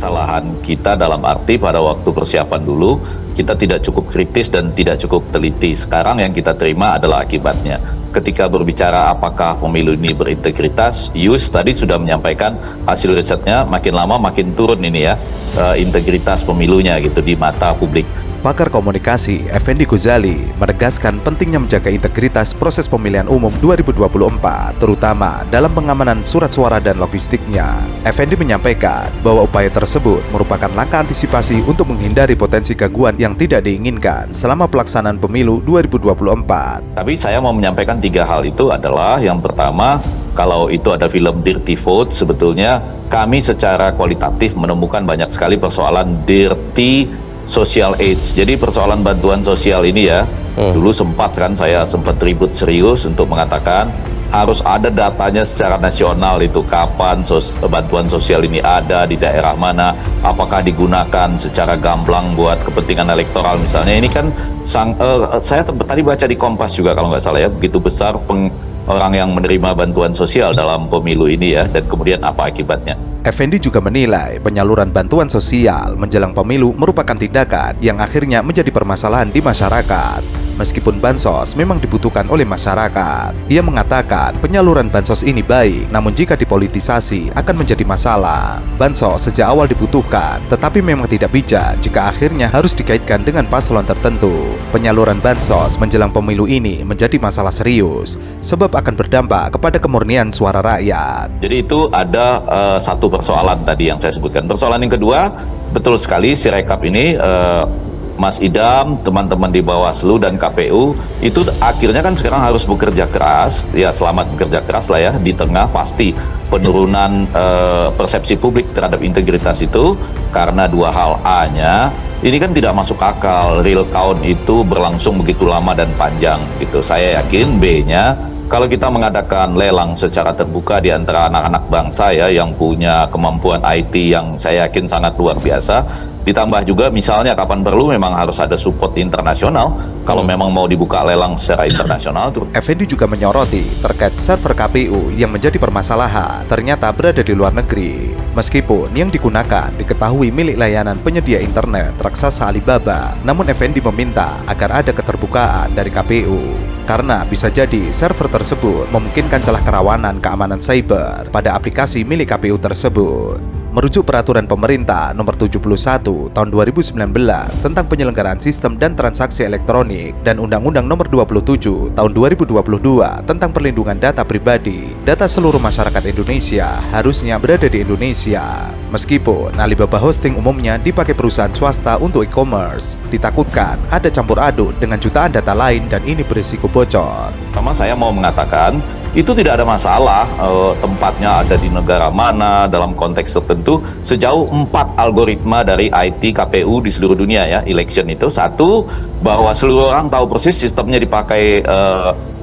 kesalahan kita dalam arti pada waktu persiapan dulu kita tidak cukup kritis dan tidak cukup teliti. Sekarang yang kita terima adalah akibatnya. Ketika berbicara apakah pemilu ini berintegritas, Yus tadi sudah menyampaikan hasil risetnya makin lama makin turun ini ya, integritas pemilunya gitu di mata publik. Pakar komunikasi Effendi Ghazali menegaskan pentingnya menjaga integritas proses pemilihan umum 2024, terutama dalam pengamanan surat suara dan logistiknya. Effendi menyampaikan bahwa upaya tersebut merupakan langkah antisipasi untuk menghindari potensi gangguan yang tidak diinginkan selama pelaksanaan pemilu 2024. Tapi saya mau menyampaikan 3 hal itu adalah yang pertama, kalau itu ada film Dirty Vote, sebetulnya kami secara kualitatif menemukan banyak sekali persoalan dirty social aid. Jadi persoalan bantuan sosial ini ya, dulu saya sempat ribut serius untuk mengatakan harus ada datanya secara nasional itu kapan bantuan sosial ini ada di daerah mana, apakah digunakan secara gamblang buat kepentingan elektoral misalnya. Ini kan saya tadi baca di Kompas juga kalau nggak salah ya, begitu besar orang yang menerima bantuan sosial dalam pemilu ini ya, dan kemudian apa akibatnya. Effendi juga menilai penyaluran bantuan sosial menjelang pemilu merupakan tindakan yang akhirnya menjadi permasalahan di masyarakat. Meskipun bansos memang dibutuhkan oleh masyarakat, ia mengatakan penyaluran bansos ini baik, namun jika dipolitisasi akan menjadi masalah. Bansos sejak awal dibutuhkan, tetapi memang tidak bijak jika akhirnya harus dikaitkan dengan paslon tertentu. Penyaluran bansos menjelang pemilu ini menjadi masalah serius, sebab akan berdampak kepada kemurnian suara rakyat. Jadi itu ada satu persoalan tadi yang saya sebutkan. Persoalan yang kedua, betul sekali Sirekap ini Mas Idam, teman-teman di Bawaslu dan KPU itu akhirnya kan sekarang harus bekerja keras, ya selamat bekerja keras lah ya, di tengah pasti penurunan persepsi publik terhadap integritas itu karena 2 hal. A-nya, ini kan tidak masuk akal, real count itu berlangsung begitu lama dan panjang gitu. Saya yakin B-nya, kalau kita mengadakan lelang secara terbuka di antara anak-anak bangsa ya yang punya kemampuan IT yang saya yakin sangat luar biasa, ditambah juga misalnya kapan perlu memang harus ada support internasional kalau memang mau dibuka lelang secara internasional. Effendi juga menyoroti terkait server KPU yang menjadi permasalahan ternyata berada di luar negeri. Meskipun yang digunakan diketahui milik layanan penyedia internet raksasa Alibaba, namun Effendi meminta agar ada keterbukaan dari KPU. Karena bisa jadi server tersebut memungkinkan celah kerawanan keamanan cyber pada aplikasi milik KPU tersebut. Merujuk peraturan pemerintah nomor 71 tahun 2019 tentang penyelenggaraan sistem dan transaksi elektronik dan Undang-Undang nomor 27 tahun 2022 tentang perlindungan data pribadi, data seluruh masyarakat Indonesia harusnya berada di Indonesia. Meskipun Alibaba Hosting umumnya dipakai perusahaan swasta untuk e-commerce, ditakutkan ada campur aduk dengan jutaan data lain dan ini berisiko bocor. Pertama saya mau mengatakan itu tidak ada masalah tempatnya ada di negara mana dalam konteks tertentu sejauh 4 algoritma dari IT KPU di seluruh dunia ya election itu. Satu, bahwa seluruh orang tahu persis sistemnya dipakai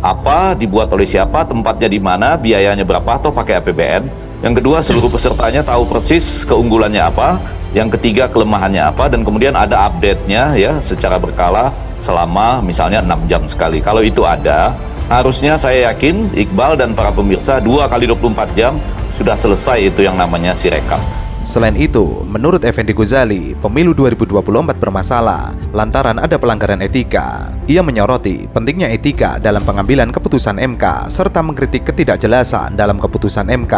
apa, dibuat oleh siapa, tempatnya di mana, biayanya berapa, atau pakai APBN. Yang kedua, seluruh pesertanya tahu persis keunggulannya apa. Yang ketiga, kelemahannya apa, dan kemudian ada update-nya ya secara berkala selama misalnya 6 jam sekali. Kalau itu ada, harusnya saya yakin Iqbal dan para pemirsa 2 kali 24 jam sudah selesai itu yang namanya Sirekap. Selain itu, menurut Effendi Ghazali, pemilu 2024 bermasalah lantaran ada pelanggaran etika. Ia menyoroti pentingnya etika dalam pengambilan keputusan MK serta mengkritik ketidakjelasan dalam keputusan MK.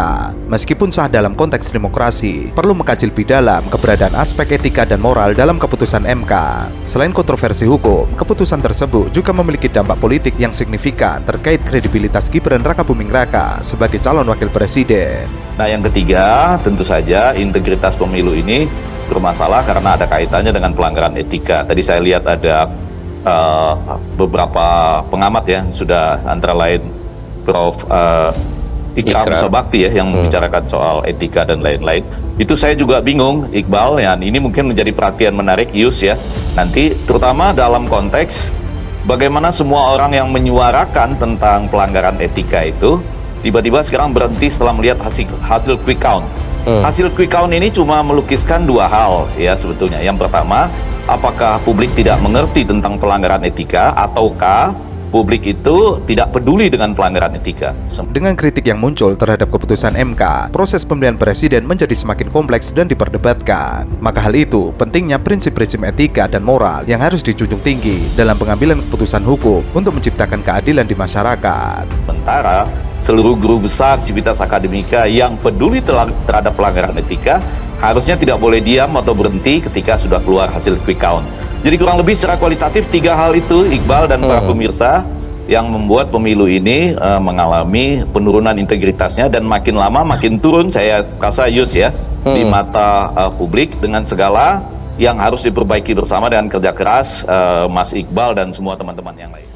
Meskipun sah dalam konteks demokrasi, perlu mengkaji lebih dalam keberadaan aspek etika dan moral dalam keputusan MK. Selain kontroversi hukum, keputusan tersebut juga memiliki dampak politik yang signifikan terkait kredibilitas Gibran Rakabuming Raka sebagai calon wakil presiden. Nah, yang ketiga, tentu saja integritas pemilu ini bermasalah karena ada kaitannya dengan pelanggaran etika. Tadi saya lihat ada beberapa pengamat ya, sudah antara lain Prof. Ikrar Sabakti ya yang membicarakan soal etika dan lain-lain. Itu saya juga bingung, Iqbal, ya ini mungkin menjadi perhatian menarik Yus ya. Nanti terutama dalam konteks bagaimana semua orang yang menyuarakan tentang pelanggaran etika itu tiba-tiba sekarang berhenti setelah melihat hasil quick count. Hasil quick count ini cuma melukiskan 2 hal ya sebetulnya. Yang pertama, apakah publik tidak mengerti tentang pelanggaran etika ataukah publik itu tidak peduli dengan pelanggaran etika. Dengan kritik yang muncul terhadap keputusan MK, proses pemilihan presiden menjadi semakin kompleks dan diperdebatkan. Maka hal itu pentingnya prinsip-prinsip etika dan moral yang harus dijunjung tinggi dalam pengambilan keputusan hukum untuk menciptakan keadilan di masyarakat. Sementara seluruh guru besar Civitas Akademika yang peduli terhadap pelanggaran etika harusnya tidak boleh diam atau berhenti ketika sudah keluar hasil quick count. Jadi kurang lebih secara kualitatif 3 hal itu, Iqbal dan para pemirsa, yang membuat pemilu ini mengalami penurunan integritasnya dan makin lama makin turun, saya rasa Yus ya, di mata publik, dengan segala yang harus diperbaiki bersama dengan kerja keras Mas Iqbal dan semua teman-teman yang lain.